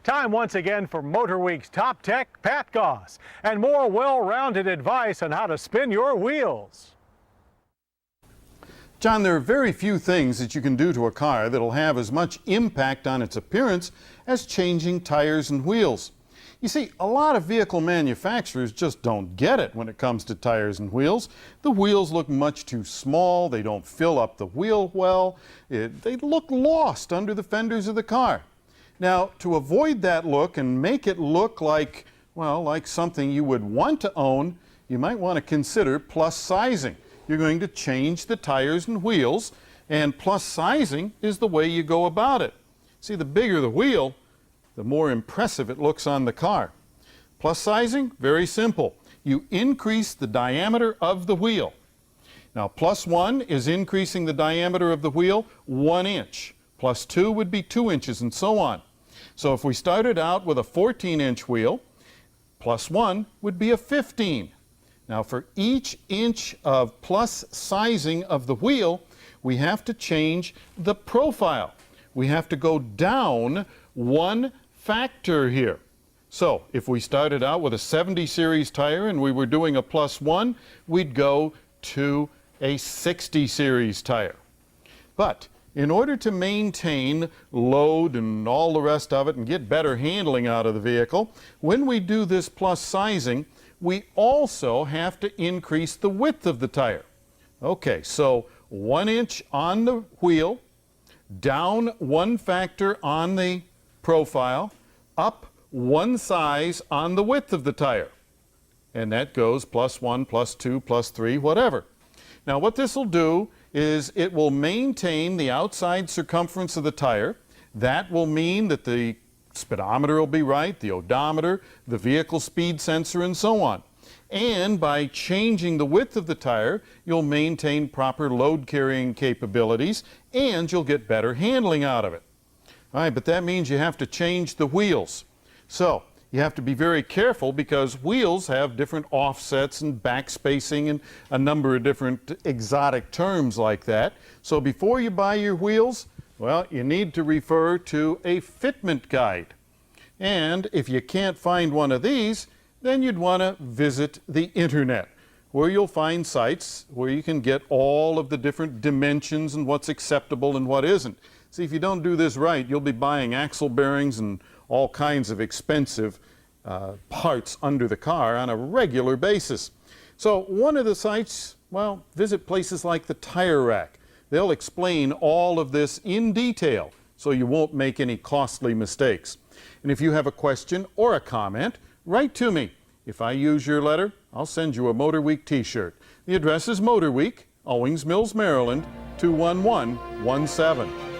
Time once again for Motor Week's Top Tech, Pat Goss, and more well-rounded advice on how to spin your wheels. John, there are very few things that you can do to a car that'll have as much impact on its appearance as changing tires and wheels. You see, a lot of vehicle manufacturers just don't get it when it comes to tires and wheels. The wheels look much too small, they don't fill up the wheel well, they look lost under the fenders of the car. Now, to avoid that look and make it look like, well, like something you would want to own, you might want to consider plus sizing. You're going to change the tires and wheels, and plus sizing is the way you go about it. See, the bigger the wheel, the more impressive it looks on the car. Plus sizing, very simple. You increase the diameter of the wheel. Now, plus 1 is increasing the diameter of the wheel 1 inch. Plus 2 would be 2 inches, and so on. So if we started out with a 14-inch wheel, plus 1 would be a 15. Now, for each inch of plus sizing of the wheel, we have to change the profile. We have to go down 1 factor here. So if we started out with a 70 series tire and we were doing a plus 1, we'd go to a 60 series tire. But in order to maintain load and all the rest of it and get better handling out of the vehicle, when we do this plus sizing, we also have to increase the width of the tire. Okay, so 1 inch on the wheel, down 1 factor on the profile, up 1 size on the width of the tire. And that goes plus 1, plus 2, plus 3, whatever. Now what this will do is it will maintain the outside circumference of the tire. That will mean that the speedometer will be right, the odometer, the vehicle speed sensor, and so on. And by changing the width of the tire, you'll maintain proper load carrying capabilities and you'll get better handling out of it. All right, but that means you have to change the wheels. So you have to be very careful because wheels have different offsets and back spacing and a number of different exotic terms like that. So before you buy your wheels, well, you need to refer to a fitment guide. And if you can't find one of these, then you'd want to visit the internet, where you'll find sites where you can get all of the different dimensions and what's acceptable and what isn't. See, if you don't do this right, you'll be buying axle bearings and all kinds of expensive parts under the car on a regular basis. So one of the sites, well, visit places like the Tire Rack. They'll explain all of this in detail so you won't make any costly mistakes. And if you have a question or a comment, write to me. If I use your letter, I'll send you a Motor Week t-shirt. The address is Motor Week, Owings Mills, Maryland, 21117.